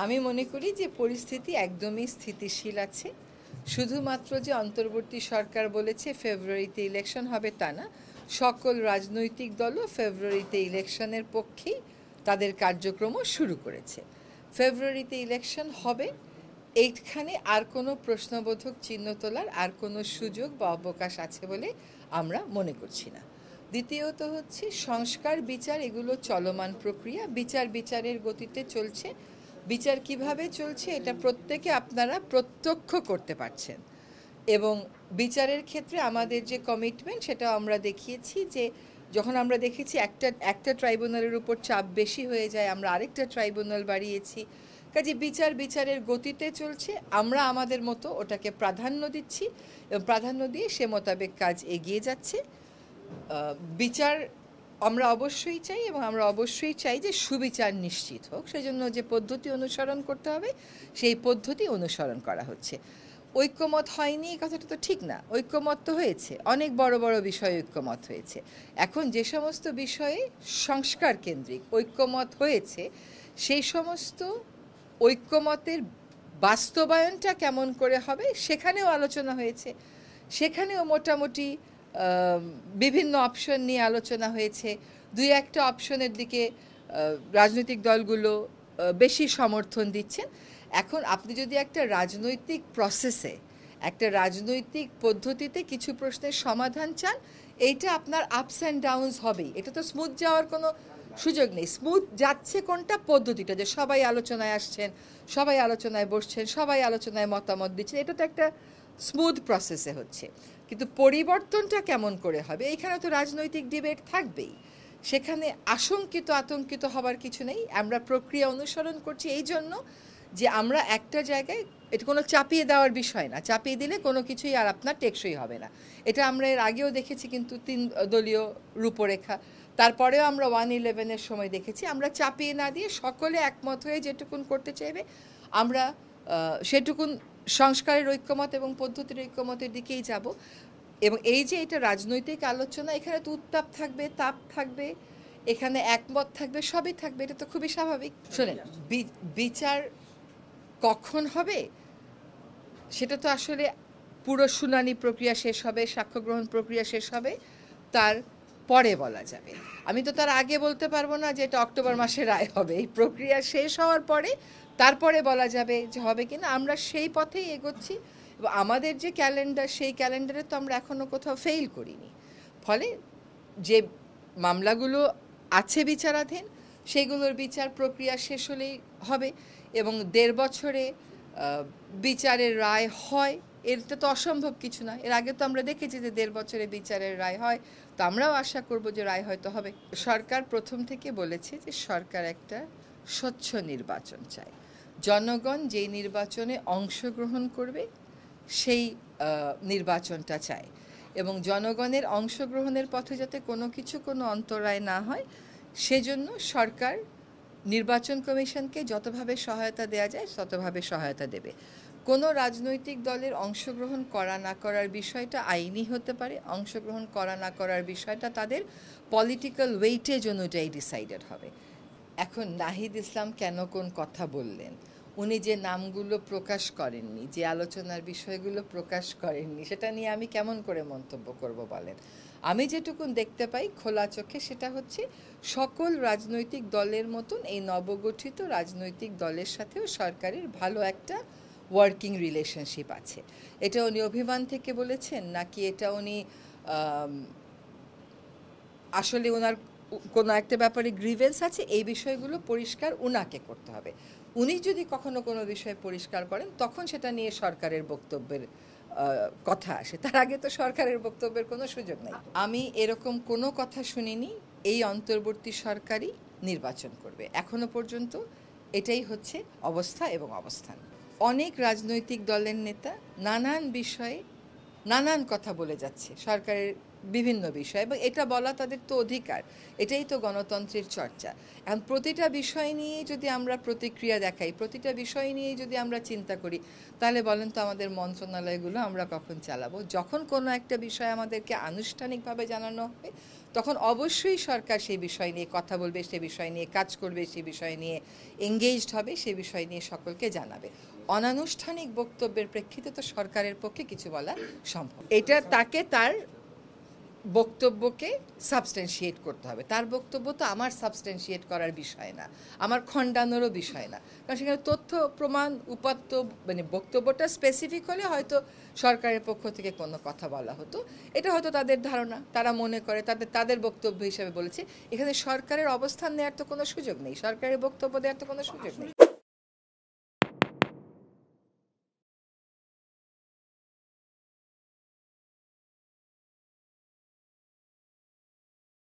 আমি মনে করি যে পরিস্থিতি একদমই স্থিতিশীল আছে। শুধুমাত্র যে অন্তর্বর্তী সরকার বলেছে ফেব্রুয়ারিতে ইলেকশন হবে তা না, সকল রাজনৈতিক দলও ফেব্রুয়ারিতে ইলেকশনের পক্ষেই তাদের কার্যক্রমও শুরু করেছে। ফেব্রুয়ারিতে ইলেকশন হবে, এইখানে আর কোনো প্রশ্নবোধক চিহ্ন তোলার আর কোনো সুযোগ বা অবকাশ আছে বলে আমরা মনে করছি না। দ্বিতীয়ত হচ্ছে সংস্কার বিচার, এগুলো চলমান প্রক্রিয়া, বিচারের গতিতে চলছে। বিচার কিভাবে চলছে এটা প্রত্যেকে আপনারা প্রত্যক্ষ করতে পারছেন, এবং বিচারের ক্ষেত্রে আমাদের যে কমিটমেন্ট সেটা আমরা দেখিয়েছি যে যখন আমরা দেখেছি একটা ট্রাইব্যুনালের উপর চাপ বেশি হয়ে যায়, আমরা আরেকটা ট্রাইব্যুনাল বাড়িয়েছি। কাজে বিচারের গতিতে চলছে, আমরা আমাদের মতো ওটাকে প্রাধান্য দিচ্ছি এবং প্রাধান্য দিয়ে সে মোতাবেক কাজ এগিয়ে যাচ্ছে। বিচার আমরা অবশ্যই চাই, এবং আমরা অবশ্যই চাই যে সুবিচার নিশ্চিত হোক। সেজন্য যে পদ্ধতি অনুসরণ করতে হবে সেই পদ্ধতি অনুসরণ করা হচ্ছে। ঐক্যমত হয়নি এই কথাটা তো ঠিক না, ঐক্যমত তো হয়েছে, অনেক বড় বড় বিষয়ে ঐক্যমত হয়েছে। এখন যে সমস্ত বিষয়ে সংস্কার কেন্দ্রিক ঐক্যমত হয়েছে সেই সমস্ত ঐক্যমতের বাস্তবায়নটা কেমন করে হবে সেখানেও আলোচনা হয়েছে। সেখানেও মোটামুটি বিভিন্ন অপশন নিয়ে আলোচনা হয়েছে। দুই একটা অপশনের দিকে রাজনৈতিক দলগুলো বেশি সমর্থন দিচ্ছেন। এখন আপনি যদি একটা রাজনৈতিক প্রসেসে, একটা রাজনৈতিক পদ্ধতিতে কিছু প্রশ্নের সমাধান চান, এইটা আপনার আপস অ্যান্ড ডাউনস হবেই। এটা তো স্মুথ যাওয়ার কোনো সুযোগ নেই। স্মুথ যাচ্ছে কোনটা? পদ্ধতিটা, যে সবাই আলোচনায় আসছেন, সবাই আলোচনায় বসছেন, সবাই আলোচনায় মতামত দিচ্ছেন, এটা তো একটা স্মুথ প্রসেসে হচ্ছে। কিন্তু পরিবর্তনটা কেমন করে হবে, এইখানে তো রাজনৈতিক ডিবেট থাকবেই। সেখানে আতঙ্কিত হবার কিছু নেই। আমরা প্রক্রিয়া অনুসরণ করছি এই জন্য যে আমরা একটা জায়গায়, এটা কোনো চাপিয়ে দেওয়ার বিষয় না, চাপিয়ে দিলে কোনো কিছুই আর আপনার টেকসই হবে না। এটা আমরা এর আগেও দেখেছি, কিন্তু 3 দলীয় রূপরেখা, তারপরেও আমরা 1-11-এর সময় দেখেছি। আমরা চাপিয়ে না দিয়ে সকলে একমত হয়ে যেটুকুন করতে চাইবে আমরা সেটুকুন সংস্কারের ঐক্যমত এবং পদ্ধতির ঐক্যমতের দিকেই যাব। এবং এই যে এটা রাজনৈতিক আলোচনা, এখানে তো উত্তাপ থাকবে, তাপ থাকবে, এখানে একমত থাকবে, সবই থাকবে, এটা তো খুবই স্বাভাবিক। শোনেন, বিচার কখন হবে সেটা তো আসলে পুরো শুনানি প্রক্রিয়া শেষ হবে, সাক্ষ্য গ্রহণ প্রক্রিয়া শেষ হবে, তার পরে বলা যাবে। আমি তো তার আগে বলতে পারবো না যে এটা অক্টোবর মাসে রায় হবে। এই প্রক্রিয়া শেষ হওয়ার পরে তারপরে বলা যাবে যে হবে কিনা। আমরা সেই পথেই এগোচ্ছি, এবং আমাদের যে ক্যালেন্ডার, সেই ক্যালেন্ডারে তো আমরা এখনও কোথাও ফেল করিনি। ফলে যে মামলাগুলো আছে বিচারাধীন, সেগুলোর বিচার প্রক্রিয়া শেষ হলেই হবে, এবং 1.5 বছরে বিচারের রায় হয়, এটা তো অসম্ভব কিছু না। এর আগে তো আমরা দেখেছি যে 1.5 বছরে বিচারের রায় হয়, তো আমরাও আশা করব যে রায় হয়তো হবে। সরকার প্রথম থেকে বলেছে যে সরকার একটা স্বচ্ছ নির্বাচন চায়। জনগণ যেই নির্বাচনে অংশগ্রহণ করবে সেই নির্বাচনটা চায়, এবং জনগণের অংশগ্রহণের পথে যাতে কোনো অন্তরায় না হয় সেজন্য সরকার নির্বাচন কমিশনকে যতভাবে সহায়তা দেওয়া যায় ততভাবে সহায়তা দেবে। কোনো রাজনৈতিক দলের অংশগ্রহণ করা না করার বিষয়টা আইনি হতে পারে, অংশগ্রহণ করা না করার বিষয়টা তাদের পলিটিক্যাল ওয়েটেজ অনুযায়ী ডিসাইডেড হবে। এখন নাহিদ ইসলাম কেন কোন কথা বললেন, উনি যে নামগুলো প্রকাশ করেননি, যে আলোচনার বিষয়গুলো প্রকাশ করেননি, সেটা নিয়ে আমি কেমন করে মন্তব্য করব বলেন? আমি যেটুকুন দেখতে পাই খোলা চোখে সেটা হচ্ছে সকল রাজনৈতিক দলের মতন এই নবগঠিত রাজনৈতিক দলের সাথেও সরকারের ভালো একটা ওয়ার্কিং রিলেশনশিপ আছে। এটা উনি অভিমান থেকে বলেছেন, নাকি এটা উনি আসলে ওনার কোনো একটা ব্যাপারে গ্রিভেন্স আছে, এই বিষয়গুলো পরিষ্কার উনাকে করতে হবে। উনি যদি কখনো কোনো বিষয় পরিষ্কার করেন তখন সেটা নিয়ে সরকারের বক্তব্যের কথা আসে, তার আগে তো সরকারের বক্তব্যের কোনো সুযোগ নেই। আমি এরকম কোনো কথা শুনিনি এই অন্তর্বর্তী সরকারই নির্বাচন করবে। এখনো পর্যন্ত এটাই হচ্ছে অবস্থা এবং অবস্থান। অনেক রাজনৈতিক দলের নেতা নানান বিষয়ে নানান কথা বলে যাচ্ছে, সরকারের বিভিন্ন বিষয়, এবং এটা বলা তাদের তো অধিকার, এটাই তো গণতন্ত্রের চর্চা। এখন প্রতিটা বিষয় নিয়ে যদি আমরা প্রতিক্রিয়া দেখাই, প্রতিটা বিষয় নিয়ে যদি আমরা চিন্তা করি, তাহলে বলেন তো আমাদের মন্ত্রণালয়গুলো আমরা কখন চালাবো? যখন কোনো একটা বিষয় আমাদেরকে আনুষ্ঠানিকভাবে জানানো হবে, তখন অবশ্যই সরকার সেই বিষয় নিয়ে কথা বলবে, সে বিষয় নিয়ে কাজ করবে, সে বিষয় নিয়ে এঙ্গেজড হবে, সে বিষয় নিয়ে সকলকে জানাবে। অনানুষ্ঠানিক বক্তব্যের প্রেক্ষিতে তো সরকারের পক্ষে কিছু বলা সম্ভব। এটা তাকে তার বক্তব্যকে সাবস্টেন্সিয়েট করতে হবে। তার বক্তব্য তো আমার সাবস্টেন্সিয়েট করার বিষয় না, আমার খণ্ডানোরও বিষয় না, কারণ সেখানে তথ্য প্রমাণ উপাত্ত, মানে বক্তব্যটা স্পেসিফিক হলে হয়তো সরকারের পক্ষ থেকে কোনো কথা বলা হতো, এটা হয়তো তাদের ধারণা, তারা মনে করে তাদের বক্তব্য হিসেবে বলেছে। এখানে সরকারের অবস্থান নেওয়ার তো কোনো সুযোগ নেই, সরকারের বক্তব্য দেওয়ার তো কোনো সুযোগ নেই।